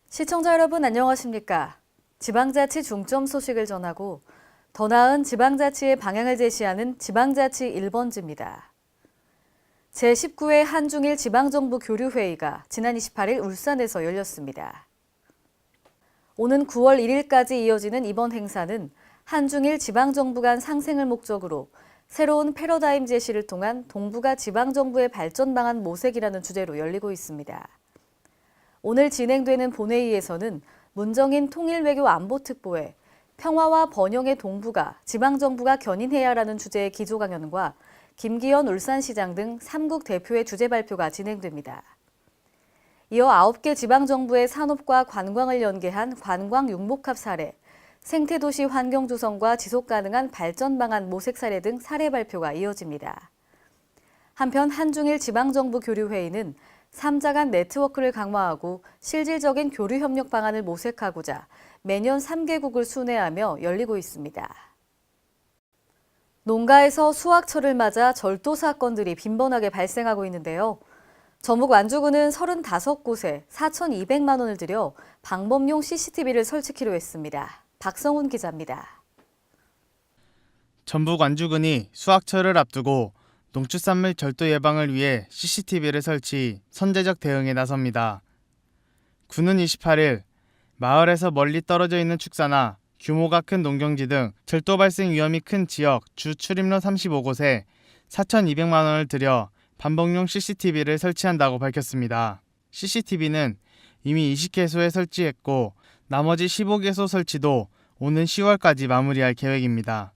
시청자 여러분 안녕하십니까? 지방자치 중점 소식을 전하고 더 나은 지방자치의 방향을 제시하는 지방자치 1번지입니다. 제19회 한중일 지방정부 교류회의가 지난 28일 울산에서 열렸습니다. 오는 9월 1일까지 이어지는 이번 행사는 한중일 지방정부 간 상생을 목적으로 새로운 패러다임 제시를 통한 동북아 지방정부의 발전 방안 모색이라는 주제로 열리고 있습니다. 오늘 진행되는 본회의에서는 문정인 통일외교안보특보에 평화와 번영의 동북아, 지방정부가 견인해야 하라는 주제의 기조 강연과 김기현 울산시장 등 3국 대표의 주제 발표가 진행됩니다. 이어 9개 지방정부의 산업과 관광을 연계한 관광 융복합 사례, 생태도시 환경 조성과 지속가능한 발전 방안 모색 사례 등 사례 발표가 이어집니다. 한편 한중일 지방정부 교류회의는 3자 간 네트워크를 강화하고 실질적인 교류 협력 방안을 모색하고자 매년 3개국을 순회하며 열리고 있습니다. 농가에서 수확철을 맞아 절도 사건들이 빈번하게 발생하고 있는데요. 전북 완주군은 35곳에 4,200만 원을 들여 방범용 CCTV를 설치키로 했습니다. 박성훈 기자입니다. 전북 완주군이 수확철을 앞두고 농축산물 절도 예방을 위해 CCTV를 설치, 선제적 대응에 나섭니다. 군은 28일 마을에서 멀리 떨어져 있는 축사나 규모가 큰 농경지 등 절도 발생 위험이 큰 지역 주 출입로 35곳에 4,200만 원을 들여 반복용 CCTV를 설치한다고 밝혔습니다. CCTV는 이미 20개소에 설치했고 나머지 15개소 설치도 오는 10월까지 마무리할 계획입니다.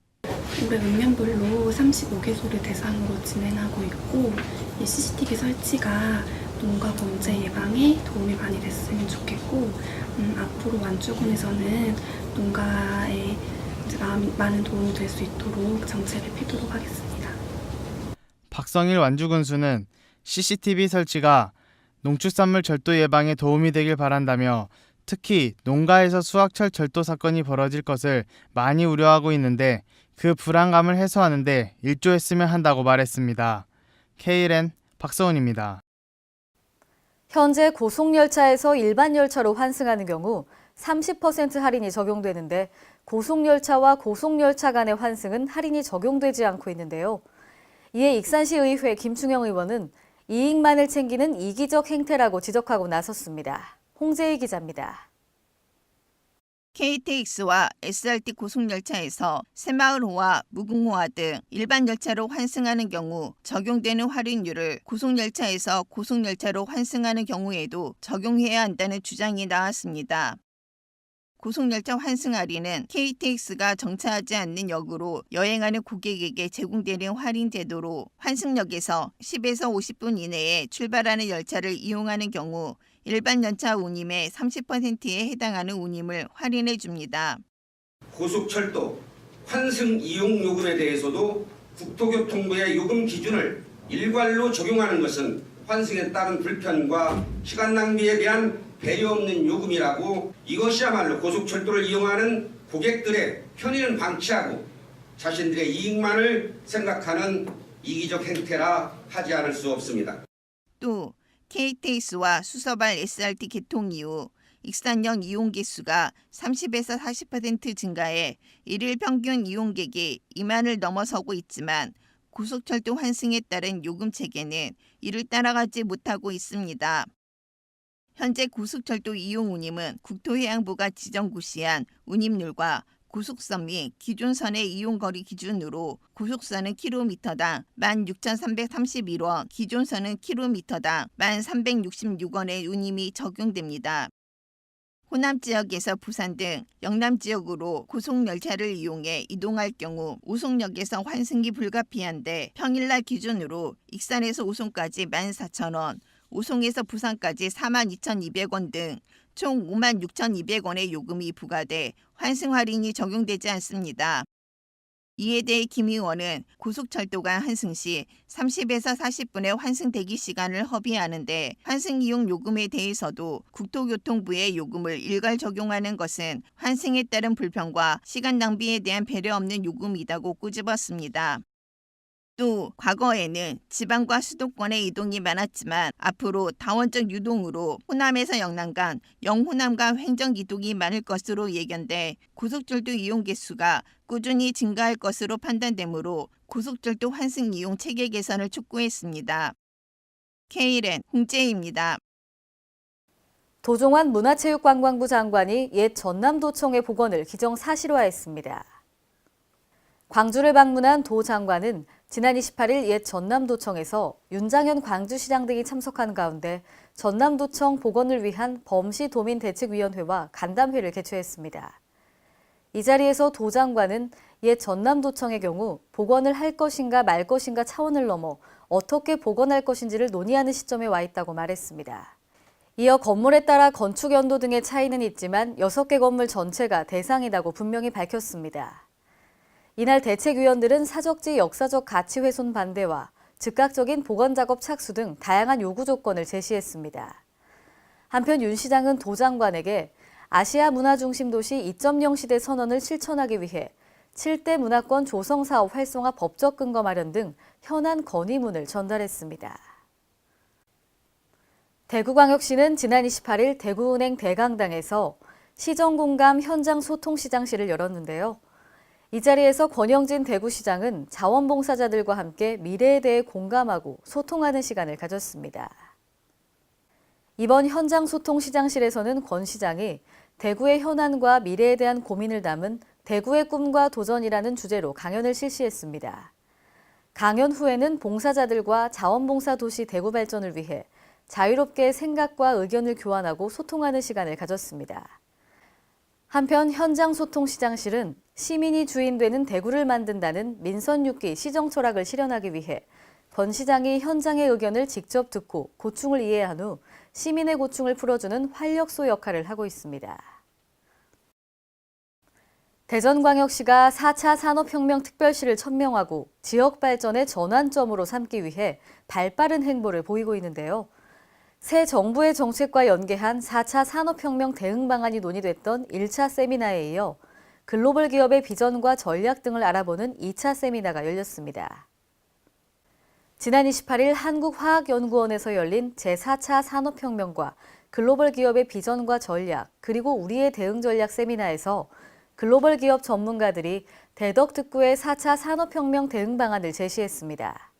올해 읍면별로 35개소를 대상으로 진행하고 있고 이 CCTV 설치가 농가 범죄 예방에 도움이 많이 됐으면 좋겠고 앞으로 완주군에서는 농가에 많은 도움이 될 수 있도록 정책을 펴도록 하겠습니다. 박성일 완주군수는 CCTV 설치가 농축산물 절도 예방에 도움이 되길 바란다며 특히 농가에서 수확철 절도 사건이 벌어질 것을 많이 우려하고 있는데 그 불안감을 해소하는 데 일조했으면 한다고 말했습니다. KLN 박서훈입니다. 현재 고속열차에서 일반 열차로 환승하는 경우 30% 할인이 적용되는데 고속열차와 고속열차 간의 환승은 할인이 적용되지 않고 있는데요. 이에 익산시의회 김충영 의원은 이익만을 챙기는 이기적 행태라고 지적하고 나섰습니다. 홍재희 기자입니다. KTX와 SRT 고속열차에서 새마을호와 무궁호화 등 일반 열차로 환승하는 경우 적용되는 할인율을 고속열차에서 고속열차로 환승하는 경우에도 적용해야 한다는 주장이 나왔습니다. 고속열차 환승 할인은 KTX가 정차하지 않는 역으로 여행하는 고객에게 제공되는 할인 제도로 환승역에서 10에서 50분 이내에 출발하는 열차를 이용하는 경우 일반 열차 운임의 30%에 해당하는 운임을 할인해 줍니다. 고속철도 환승 이용 요금에 대해서도 국토교통부의 요금 기준을 일괄로 적용하는 것은 환승에 따른 불편과 시간 낭비에 대한 배려 없는 요금이라고 이것이야말로 고속철도를 이용하는 고객들의 편의는 방치하고 자신들의 이익만을 생각하는 이기적 행태라 하지 않을 수 없습니다. 또 KTX와 수서발 SRT 개통 이후 익산역 이용 개수가 30에서 40% 증가해 일일 평균 이용객이 2만을 넘어서고 있지만 고속철도 환승에 따른 요금 체계는 이를 따라가지 못하고 있습니다. 현재 고속철도 이용 운임은 국토해양부가 지정고시한 운임률과 고속선 및 기존선의 이용거리 기준으로 고속선은 킬로미터당 16,331원, 기존선은 킬로미터당 1,366원의 운임이 적용됩니다. 호남 지역에서 부산 등 영남 지역으로 고속열차를 이용해 이동할 경우 오송역에서 환승이 불가피한데 평일날 기준으로 익산에서 오송까지 14,000원, 오송에서 부산까지 42,200원 등 총 56,200원의 요금이 부과돼 환승 할인이 적용되지 않습니다. 이에 대해 김 의원은 고속철도가 환승 시 30에서 40분의 환승 대기 시간을 허비하는데 환승 이용 요금에 대해서도 국토교통부의 요금을 일괄 적용하는 것은 환승에 따른 불편과 시간 낭비에 대한 배려 없는 요금이라고 꼬집었습니다. 또 과거에는 지방과 수도권의 이동이 많았지만 앞으로 다원적 유동으로 호남에서 영남 간, 영호남 간 횡정 이동이 많을 것으로 예견돼 고속철도 이용 개수가 꾸준히 증가할 것으로 판단되므로 고속철도 환승 이용 체계 개선을 촉구했습니다. KLN 홍재희입니다. 도종환 문화체육관광부 장관이 옛 전남도청의 복원을 기정사실화했습니다. 광주를 방문한 도 장관은 지난 28일 옛 전남도청에서 윤장현 광주시장 등이 참석한 가운데 전남도청 복원을 위한 범시도민대책위원회와 간담회를 개최했습니다. 이 자리에서 도 장관은 옛 전남도청의 경우 복원을 할 것인가 말 것인가 차원을 넘어 어떻게 복원할 것인지를 논의하는 시점에 와 있다고 말했습니다. 이어 건물에 따라 건축 연도 등의 차이는 있지만 6개 건물 전체가 대상이라고 분명히 밝혔습니다. 이날 대책위원들은 사적지 역사적 가치 훼손 반대와 즉각적인 복원 작업 착수 등 다양한 요구 조건을 제시했습니다. 한편 윤 시장은 도 장관에게 아시아 문화중심 도시 2.0 시대 선언을 실천하기 위해 7대 문화권 조성 사업 활성화 법적 근거 마련 등 현안 건의문을 전달했습니다. 대구광역시는 지난 28일 대구은행 대강당에서 시정공감 현장 소통 시장실을 열었는데요. 이 자리에서 권영진 대구시장은 자원봉사자들과 함께 미래에 대해 공감하고 소통하는 시간을 가졌습니다. 이번 현장 소통 시장실에서는 권 시장이 대구의 현안과 미래에 대한 고민을 담은 대구의 꿈과 도전이라는 주제로 강연을 실시했습니다. 강연 후에는 봉사자들과 자원봉사 도시 대구 발전을 위해 자유롭게 생각과 의견을 교환하고 소통하는 시간을 가졌습니다. 한편 현장 소통 시장실은 시민이 주인되는 대구를 만든다는 민선 6기 시정 철학을 실현하기 위해 권 시장이 현장의 의견을 직접 듣고 고충을 이해한 후 시민의 고충을 풀어주는 활력소 역할을 하고 있습니다. 대전광역시가 4차 산업혁명 특별시를 천명하고 지역 발전의 전환점으로 삼기 위해 발빠른 행보를 보이고 있는데요. 새 정부의 정책과 연계한 4차 산업혁명 대응 방안이 논의됐던 1차 세미나에 이어 글로벌 기업의 비전과 전략 등을 알아보는 2차 세미나가 열렸습니다. 지난 28일 한국화학연구원에서 열린 제4차 산업혁명과 글로벌 기업의 비전과 전략, 그리고 우리의 대응 전략 세미나에서 글로벌 기업 전문가들이 대덕특구의 4차 산업혁명 대응 방안을 제시했습니다.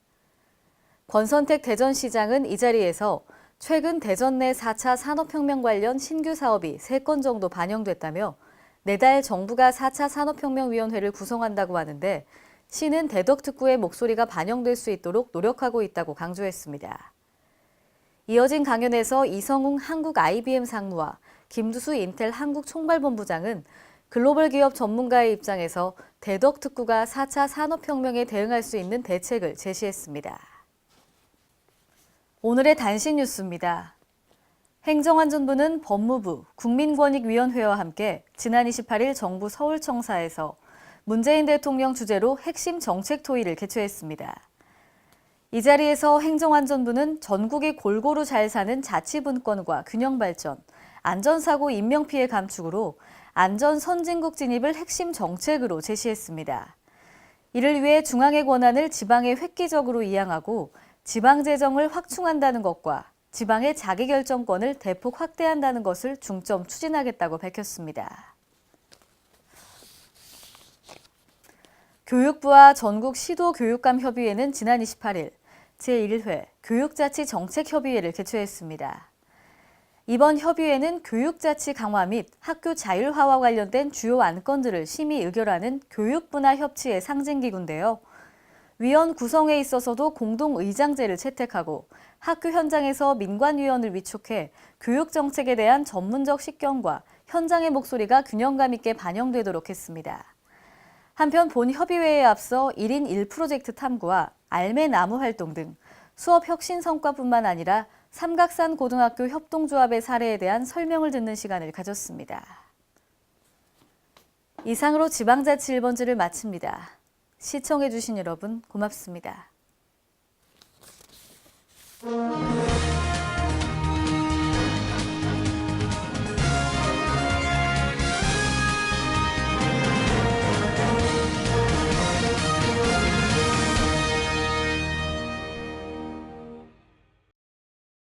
권선택 대전시장은 이 자리에서 최근 대전 내 4차 산업혁명 관련 신규 사업이 3건 정도 반영됐다며 내달 정부가 4차 산업혁명위원회를 구성한다고 하는데 시는 대덕특구의 목소리가 반영될 수 있도록 노력하고 있다고 강조했습니다. 이어진 강연에서 이성웅 한국 IBM 상무와 김두수 인텔 한국 총괄본부장은 글로벌 기업 전문가의 입장에서 대덕특구가 4차 산업혁명에 대응할 수 있는 대책을 제시했습니다. 오늘의 단신 뉴스입니다. 행정안전부는 법무부, 국민권익위원회와 함께 지난 28일 정부 서울청사에서 문재인 대통령 주재로 핵심 정책 토의를 개최했습니다. 이 자리에서 행정안전부는 전국이 골고루 잘 사는 자치분권과 균형발전, 안전사고 인명피해 감축으로 안전 선진국 진입을 핵심 정책으로 제시했습니다. 이를 위해 중앙의 권한을 지방에 획기적으로 이양하고 지방재정을 확충한다는 것과 지방의 자기결정권을 대폭 확대한다는 것을 중점 추진하겠다고 밝혔습니다. 교육부와 전국 시도교육감협의회는 지난 28일 제1회 교육자치정책협의회를 개최했습니다. 이번 협의회는 교육자치 강화 및 학교 자율화와 관련된 주요 안건들을 심의 의결하는 교육분야 협치의 상징기구인데요. 위원 구성에 있어서도 공동의장제를 채택하고 학교 현장에서 민관위원을 위촉해 교육정책에 대한 전문적 식견과 현장의 목소리가 균형감 있게 반영되도록 했습니다. 한편 본 협의회에 앞서 1인 1프로젝트 탐구와 알매 나무 활동 등 수업 혁신 성과뿐만 아니라 삼각산 고등학교 협동조합의 사례에 대한 설명을 듣는 시간을 가졌습니다. 이상으로 지방자치 1번지를 마칩니다. 시청해주신 여러분 고맙습니다.